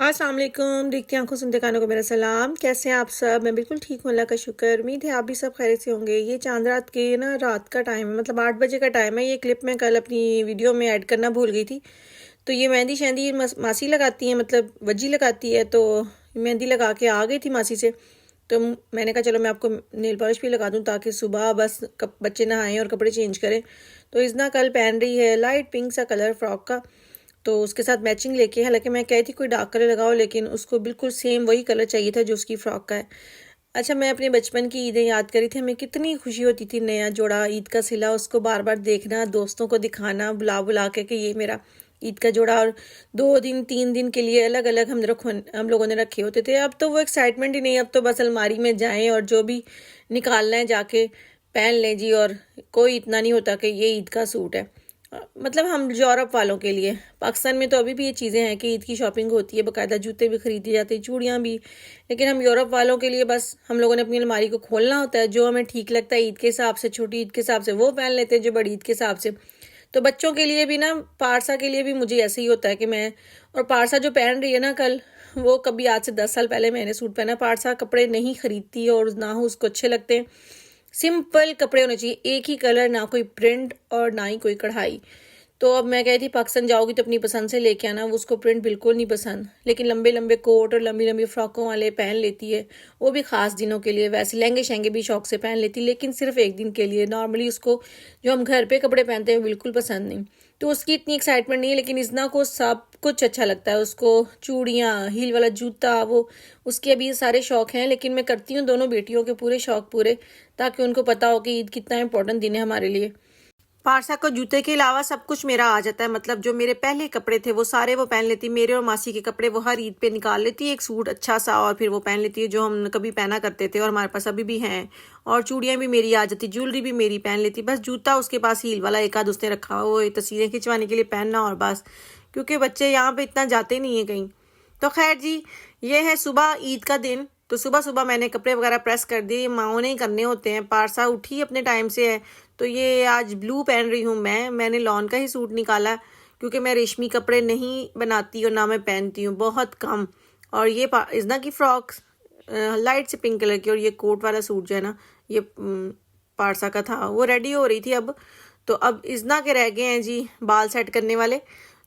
अस्सलाम वालेकुम। देखते आंखों सुनते कानों को मेरा सलाम। कैसे हैं आप सब? मैं बिल्कुल ठीक हूँ, अल्लाह का शुक्र। उम्मीद है आप भी सब खैरियत से होंगे। ये चांद रात के ना रात का टाइम है, मतलब 8 बजे का टाइम है। ये क्लिप मैं कल अपनी वीडियो में ऐड करना भूल गई थी। तो ये मेहंदी शहंदी मासी लगाती है, मतलब वजी लगाती है। तो मेहंदी लगा के आ गई थी मासी से। तो मैंने कहा चलो मैं आपको नेल पॉलिश भी लगा दूँ ताकि सुबह बस बच्चे नहाएं और कपड़े चेंज करें। तो इजना कल पहन रही है लाइट पिंक सा कलर फ्रॉक का, तो उसके साथ मैचिंग लेके, हालांकि मैं कही थी कोई डार्क कलर लगाओ, लेकिन उसको बिल्कुल सेम वही कलर चाहिए था जो उसकी फ्रॉक का है। अच्छा, मैं अपने बचपन की ईदें याद करी थी। हमें कितनी खुशी होती थी नया जोड़ा ईद का सिला, उसको बार बार देखना, दोस्तों को दिखाना बुला बुला के कि ये मेरा ईद का जोड़ा। और 2 दिन 3 दिन के लिए अलग अलग हम लोगों ने रखे होते थे। अब तो वो एक्साइटमेंट ही नहीं। अब तो बस अलमारी में जाएं और जो भी निकालना है जाके पहन लें जी। और कोई इतना नहीं होता कि ये ईद का सूट है। मतलब हम यूरोप वालों के लिए, पाकिस्तान में तो अभी भी ये चीज़ें हैं कि ईद की शॉपिंग होती है, बाकायदा जूते भी खरीदे जाते हैं, चूड़ियाँ भी। लेकिन हम यूरोप वालों के लिए बस हम लोगों ने अपनी अलमारी को खोलना होता है, जो हमें ठीक लगता है ईद के हिसाब से, छोटी ईद के हिसाब से वो पहन लेते हैं, जो बड़ी ईद के हिसाब से। तो बच्चों के लिए भी ना, पारसा के लिए भी मुझे ऐसे ही होता है कि मैं, और पारसा जो पहन रही है ना कल, वो कभी आज से 10 साल पहले मैंने सूट पहना। पारसा कपड़े नहीं खरीदती और ना हो उसको अच्छे लगते हैं। सिंपल कपड़े होने चाहिए, एक ही कलर, ना कोई प्रिंट और ना ही कोई कढ़ाई। तो अब मैं कही थी पाकिस्तान जाओगी तो अपनी पसंद से लेके आना। वो उसको प्रिंट बिल्कुल नहीं पसंद, लेकिन लंबे लंबे कोट और लंबी लंबी फ्रॉकों वाले पहन लेती है, वो भी खास दिनों के लिए। वैसे लहंगे शहंगे भी शौक से पहन लेती, लेकिन सिर्फ एक दिन के लिए। नॉर्मली उसको जो हम घर पे कपड़े पहनते हैं बिल्कुल पसंद नहीं। तो उसकी इतनी एक्साइटमेंट नहीं है, लेकिन इजना को सब कुछ अच्छा लगता है। उसको चूड़ियाँ, हील वाला जूता, वो उसके अभी सारे शौक हैं। लेकिन मैं करती हूँ दोनों बेटियों के पूरे शौक पूरे, ताकि उनको पता हो कि ईद कितना इंपॉर्टेंट दिन है हमारे लिए। पारसा को जूते के अलावा सब कुछ मेरा आ जाता है, मतलब जो मेरे पहले कपड़े थे वो सारे वो पहन लेती। मेरे और मासी के कपड़े वो हर ईद पे निकाल लेती है एक सूट अच्छा सा, और फिर वो पहन लेती है जो हम कभी पहना करते थे और हमारे पास अभी भी हैं। और चूड़ियाँ भी मेरी आ जाती, ज्वेलरी भी मेरी पहन लेती। बस जूता उसके पास हील वाला एक आध उसने रखा, वो तस्वीरें खिंचवाने के लिए पहनना और बस, क्योंकि बच्चे यहाँ पे इतना जाते नहीं है कहीं। तो खैर जी, ये है सुबह ईद का दिन। तो सुबह सुबह मैंने कपड़े वगैरह प्रेस कर दिए, माओ ने ही करने होते हैं। पारसा उठी अपने टाइम से है, तो ये आज ब्लू पहन रही हूँ मैंने लॉन का ही सूट निकाला, क्योंकि मैं रेशमी कपड़े नहीं बनाती और ना मैं पहनती हूँ, बहुत कम। और ये इजना की फ्रॉक लाइट से पिंक कलर की, और ये कोट वाला सूट जो है ना, ये पारसा का था, वो रेडी हो रही थी अब। तो अब इजना के रह गए हैं जी बाल सेट करने वाले।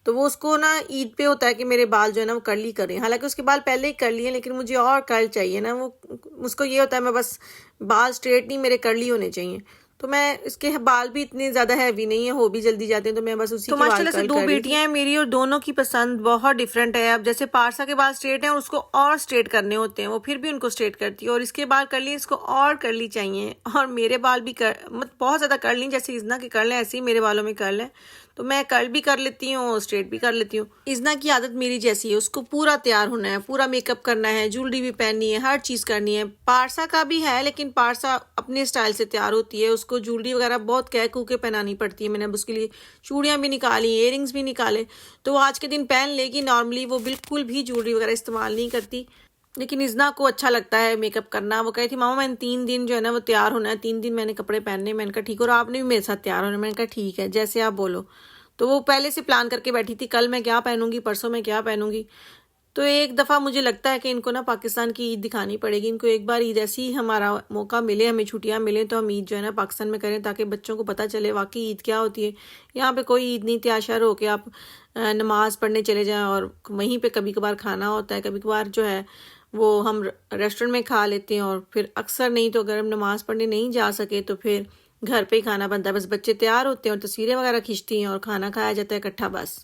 तो वो उसको ना ईद पे होता है कि मेरे बाल जो है ना वो कर्ली करें। हालांकि उसके बाल पहले ही कर लिए, लेकिन मुझे और कर्ल चाहिए ना। वो उसको ये होता है मैं बस बाल स्ट्रेट नहीं, मेरे कर्ली होने चाहिए। तो मैं, इसके बाल भी इतने ज्यादा हैवी नहीं है, हो भी जल्दी जाते हैं, तो मैं बस उसी के बाल माशाल्लाह से 2 बेटियां हैं मेरी, और दोनों की पसंद बहुत डिफरेंट है। अब जैसे पारसा के बाल स्ट्रेट हैं, उसको और स्ट्रेट करने होते हैं, वो फिर भी उनको स्ट्रेट करती है। और इसके बाल कर्ली, इसको और कर्ली चाहिए। और मेरे बाल भी मतलब बहुत ज्यादा कर्ल नहीं, जैसे इजना के कर्ल है ऐसे ही मेरे बालों में कर्ल है। तो मैं कर्ल भी कर लेती हूँ, स्ट्रेट भी कर लेती हूँ। इजना की आदत मेरी जैसी है, उसको पूरा तैयार होना है, पूरा मेकअप करना है, ज्वेलरी भी पहननी है, हर चीज करनी है। पारसा का भी है, लेकिन पारसा अपने स्टाइल से तैयार होती है, उसको ज्वेलरी वगैरह बहुत कह कू के पहनानी पड़ती है। मैंने अब उसके लिए चूड़ियाँ भी निकाली, इयरिंग्स भी निकाले, तो वो आज के दिन पहन लेगी। नॉर्मली वो बिल्कुल भी ज्वेलरी वगैरह इस्तेमाल नहीं करती, लेकिन इजना को अच्छा लगता है मेकअप करना। वो कही थी मामा मैंने 3 दिन जो है ना वो तैयार होना है, 3 दिन मैंने कपड़े पहनने। मैंने कहा ठीक, और आपने भी मेरे साथ तैयार होना है। मैंने कहा ठीक है, जैसे आप बोलो। तो वो पहले से प्लान करके बैठी थी, कल मैं क्या पहनूंगी, परसों मैं क्या पहनूंगी। तो एक दफ़ा मुझे लगता है कि इनको ना पाकिस्तान की ईद दिखानी पड़ेगी। इनको एक बार ईद ऐसी ही हमारा मौका मिले, हमें छुट्टियां मिले, तो हम ईद जो है ना पाकिस्तान में करें, ताकि बच्चों को पता चले वाकई ईद क्या होती है। यहाँ पे कोई ईद नहीं, त्याशर हो के आप नमाज पढ़ने चले जाएं, और वहीं पे कभी कभार खाना होता है, कभी कभार जो है वो हम रेस्टोरेंट में खा लेते हैं। और फिर अक्सर नहीं, तो अगर हम नमाज पढ़ने नहीं जा सके तो फिर घर पे ही खाना बनता है। बस बच्चे तैयार होते हैं और तस्वीरें वगैरह खींचती हैं और खाना खाया जाता है इकट्ठा बस।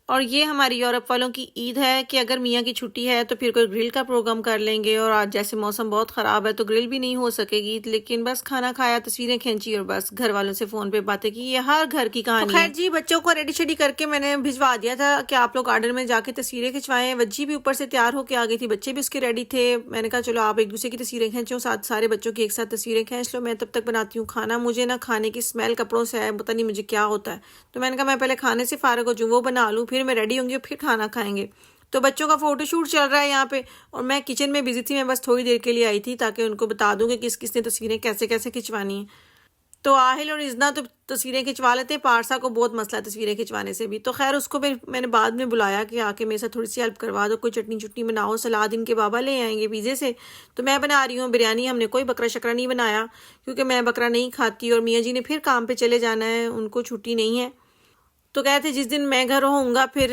और ये हमारी यूरोप वालों की ईद है कि अगर मियाँ की छुट्टी है तो फिर कोई ग्रिल का प्रोग्राम कर लेंगे। और आज जैसे मौसम बहुत ख़राब है तो ग्रिल भी नहीं हो सकेगी, लेकिन बस खाना खाया, तस्वीरें खींची और बस घर वालों से फ़ोन पे बातें की। ये हर घर की कहानी तो खैर जी, बच्चों को रेडी शेडी करके मैंने भिजवा दिया था कि आप लोग गार्डन में जाके तस्वीरें खिंचवाएं। वज्जी भी ऊपर से तैयार होकर आ गई थी, बच्चे भी उसके रेडी थे। मैंने कहा चलो आप एक दूसरे की तस्वीरें खींचो, साथ सारे बच्चों की एक साथ तस्वीरें खींच लो, मैं तब तक बनाती हूँ खाना। मुझे ना खाने की स्मेल कपड़ों से है, पता नहीं मुझे क्या होता है। तो मैंने कहा मैं पहले खाने से फारिग हो जाऊँ, वो बना लूँ, फिर मैं रेडी होंगी, फिर खाना खाएंगे। तो बच्चों का फोटोशूट चल रहा है यहाँ पे, और मैं किचन में बिजी थी। मैं बस थोड़ी देर के लिए आई थी ताकि उनको बता दूं कि किस किस ने तस्वीरें कैसे कैसे खिंचवानी है। तो आहिल और इज़ना तो तस्वीरें खिंचवा लेते हैं, पारसा को बहुत मसला है तस्वीरें खिंचवाने से भी। तो खैर उसको मैंने बाद में बुलाया कि आके मेरे साथ थोड़ी सी हेल्प करवा दो, कोई चटनी चुटनी बनाओ, सलाद इनके बाबा ले आएंगे पिज़्ज़े से, तो मैं बना रही हूँ बिरयानी। हमने कोई बकरा शकरा नहीं बनाया क्योंकि मैं बकरा नहीं खाती और मियाँ जी ने फिर काम पे चले जाना है, उनको छुट्टी नहीं है। तो कहते जिस दिन मैं घर होऊंगा फिर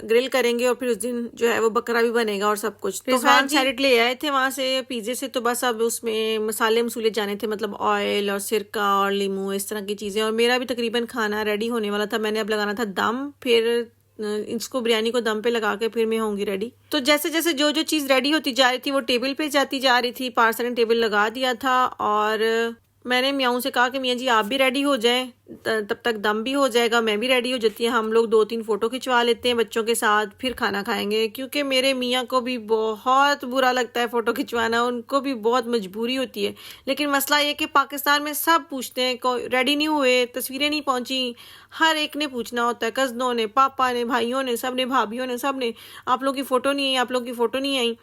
ग्रिल करेंगे और फिर उस दिन जो है वो बकरा भी बनेगा और सब कुछ। तो रिजवान सैलेड ले आए थे वहां से पिज़्ज़े से, तो बस अब उसमें मसाले मसूले जाने थे, मतलब ऑयल और सिरका और लीमू इस तरह की चीज़ें। और मेरा भी तकरीबन खाना रेडी होने वाला था, मैंने अब लगाना था दम, फिर इसको बिरयानी को दम पे लगा के फिर मैं होंगी रेडी। तो जैसे जैसे जो जो चीज़ रेडी होती जा रही थी वो टेबल पे जाती जा रही थी। पार्सल ने टेबल लगा दिया था और मैंने मियाँ से कहा कि मियाँ जी आप भी रेडी हो जाएं, तब तक दम भी हो जाएगा, मैं भी रेडी हो जाती है, हम लोग 2-3 फ़ोटो खिंचवा लेते हैं बच्चों के साथ, फिर खाना खाएंगे। क्योंकि मेरे मियाँ को भी बहुत बुरा लगता है फ़ोटो खिंचवाना, उनको भी बहुत मजबूरी होती है। लेकिन मसला ये कि पाकिस्तान में सब पूछते हैं, कोई रेडी नहीं हुए, तस्वीरें नहीं पहुँची, हर एक ने पूछना होता है, कज़नों ने, पापा ने, भाइयों ने, सब ने, भाभीियों ने, सब ने, आप लोग की फ़ोटो नहीं आई, आप लोग की फ़ोटो नहीं आई।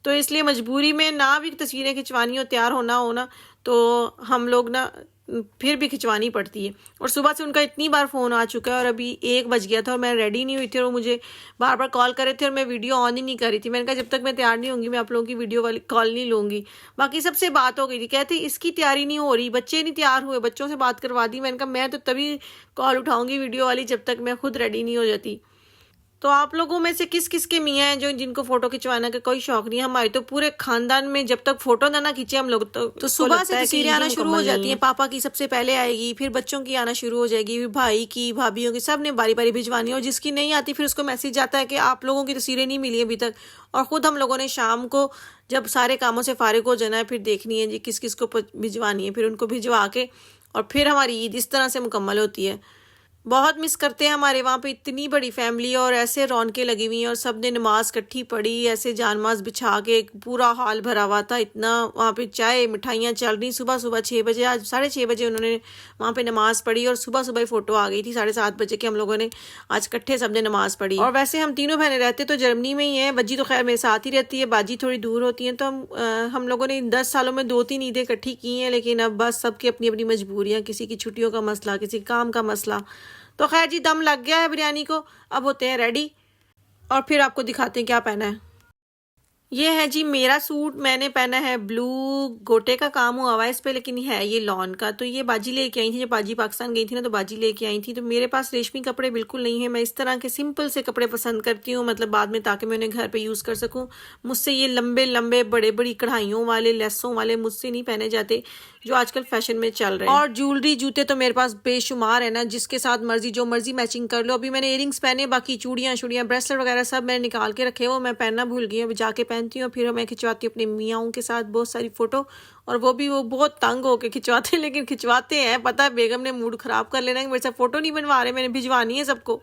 तो इसलिए मजबूरी में ना भी तस्वीरें खिंचवानी हो, तैयार होना हो ना, तो हम लोग ना फिर भी खिंचवानी पड़ती है। और सुबह से उनका इतनी बार फ़ोन आ चुका है और अभी 1 बज गया था और मैं रेडी नहीं हुई थी और वो मुझे बार बार कॉल कर रहे थे और मैं वीडियो ऑन ही नहीं कर रही थी। मैंने कहा जब तक मैं तैयार नहीं होंगी मैं आप लोगों की वीडियो वाली कॉल नहीं लूँगी। बाकी सबसे बात हो गई थी, कहते इसकी तैयारी नहीं हो रही, बच्चे नहीं तैयार हुए, बच्चों से बात करवा दी। मैंने कहा मैं तो तभी कॉल उठाऊँगी वीडियो वाली जब तक मैं खुद रेडी नहीं हो जाती। तो आप लोगों में से किस किस के मियाँ हैं जो जिनको फोटो खिंचवाने का कोई शौक नहीं है? हमारे तो पूरे खानदान में जब तक फोटो ना खींचे हम लोग तो सुबह से तस्वीरें आना शुरू हो जाती हैं। पापा की सबसे पहले आएगी, फिर बच्चों की आना शुरू हो जाएगी, फिर भाई की, भाभीियों की, सब ने बारी बारी भिजवानी। और जिसकी नहीं आती फिर उसको मैसेज आता है कि आप लोगों की तस्वीरें नहीं मिली अभी तक। और खुद हम लोगों ने शाम को जब सारे कामों से फारिग हो जाना है फिर देखनी है जी किस किस को भिजवानी है, फिर उनको भिजवा के और फिर हमारी ईद इस तरह से मुकम्मल होती है। बहुत मिस करते हैं, हमारे वहाँ पे इतनी बड़ी फैमिली और ऐसे रौनकें लगी हुई हैं और सब ने नमाज इकट्ठी पढ़ी, ऐसे जानमाज बिछा के एक पूरा हाल भरा हुआ था। इतना वहाँ पे चाय मिठाइयाँ चल रही। सुबह सुबह 6 बजे, आज 6:30 बजे उन्होंने वहाँ पे नमाज पढ़ी और सुबह सुबह ही फ़ोटो आ गई थी 7:30 बजे के हम लोगों ने आज इकट्ठे सब ने नमाज पढ़ी। और वैसे हम तीनों बहनें रहते तो जर्मनी में ही हैं, बज्जी तो खैर मेरे साथ ही रहती है, बाजी थोड़ी दूर होती हैं। तो हम लोगों ने 10 सालों में 2-3 ईदें इकट्ठी की हैं, लेकिन अब बस सबकी अपनी अपनी मजबूरियाँ, किसी की छुट्टियों का मसला, किसी काम का मसला। तो खैर जी दम लग गया है बिरयानी को, अब होते हैं रेडी और फिर आपको दिखाते हैं क्या पहना है। ये है जी मेरा सूट, मैंने पहना है ब्लू, गोटे का काम हुआ हुआ है इस पे, लेकिन है ये लॉन का। तो ये बाजी लेके आई थी, जब बाजी पाकिस्तान गई थी ना तो बाजी लेके आई थी। तो मेरे पास रेशमी कपड़े बिल्कुल नहीं है, मैं इस तरह के सिंपल से कपड़े पसंद करती हूँ, मतलब बाद में ताकि मैं उन्हें घर पे यूज़ कर सकूँ। मुझसे ये लंबे लंबे बड़े बड़ी कढ़ाइयों वाले लेसों वाले मुझसे नहीं पहने जाते जो आजकल फैशन में चल रहे हैं। और ज्वेलरी जूते तो मेरे पास बेशुमार है ना, जिसके साथ मर्जी जो मर्जी मैचिंग कर लो। अभी मैंने इयरिंग्स पहने, बाकी चूड़ियाँ ब्रेसलेट वगैरह सब मैंने निकाल के रखे, वो मैं पहनना भूल गई, अभी जाके पहनती हूँ। फिर मैं खिंचवाती हूँ अपने मियाँओं के साथ बहुत सारी फोटो, और वो बहुत तंग होके खिंचवाते हैं, लेकिन खिंचवाते हैं। पता है बेगम ने मूड खराब कर लेना है, मेरे साथ फोटो नहीं बनवा रहे, मैंने भिजवानी है सबको।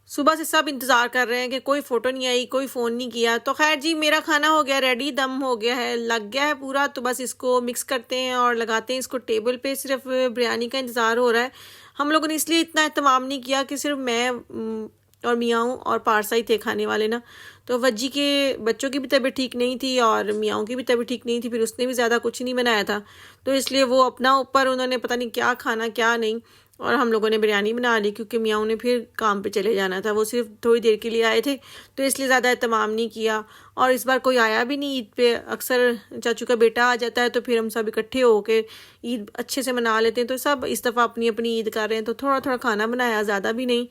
सुबह से सब इंतज़ार कर रहे हैं कि कोई फ़ोटो नहीं आई, कोई फ़ोन नहीं किया। तो खैर जी मेरा खाना हो गया रेडी, दम हो गया है, लग गया है पूरा। तो बस इसको मिक्स करते हैं और लगाते हैं इसको टेबल पे। सिर्फ बिरयानी का इंतज़ार हो रहा है। हम लोगों ने इसलिए इतना एहतमाम नहीं किया कि सिर्फ मैं और मियाँ और पारसा ही थे खाने वाले ना। तो वज्जी के बच्चों की भी तबीयत ठीक नहीं थी और मियाँ की भी तबीयत ठीक नहीं थी, फिर उसने भी ज़्यादा कुछ नहीं बनाया था। तो इसलिए वो अपना ऊपर उन्होंने पता नहीं क्या खाना क्या नहीं, और हम लोगों ने बिरयानी बना ली क्योंकि मियाँ ने फिर काम पे चले जाना था, वो सिर्फ थोड़ी देर के लिए आए थे, तो इसलिए ज़्यादा एहतमाम नहीं किया। और इस बार कोई आया भी नहीं ईद पे, अक्सर चाचू का बेटा आ जाता है तो फिर हम सब इकट्ठे होके ईद अच्छे से मना लेते हैं। तो सब इस दफ़ा अपनी अपनी ईद कर रहे हैं, तो थोड़ा थोड़ा खाना बनाया, ज़्यादा भी नहीं,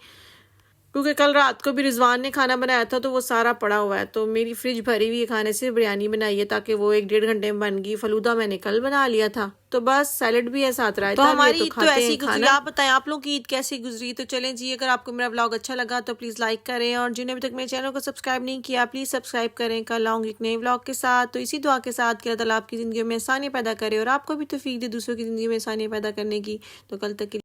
क्योंकि कल रात को भी रिजवान ने खाना बनाया था तो वो सारा पड़ा हुआ है। तो मेरी फ्रिज भरी हुई है खाने से, बिरयानी बनाई है ताकि वो 1-1.5 घंटे में बन गई। फलूदा मैंने कल बना लिया था, तो बस सैलेड भी है साथ रायता। तो हमारी ईद तो ऐसी गुजरी। आप बताएं आप लोग की ईद कैसी गुजरी? तो चलें जी, अगर आपको मेरा व्लॉग अच्छा लगा तो प्लीज़ लाइक करें, और जिन्हें अभी तक मेरे चैनल को सब्सक्राइब नहीं किया प्लीज़ सब्सक्राइब करें। कल आऊँगी एक नए व्लॉग के साथ। तो इसी दुआ के साथ कि अल्लाह ताला आपकी ज़िंदगी में आसानी पैदा करे और आपको भी तौफीक दे दूसरों की ज़िंदगी में आसानी पैदा करने की। तो कल तक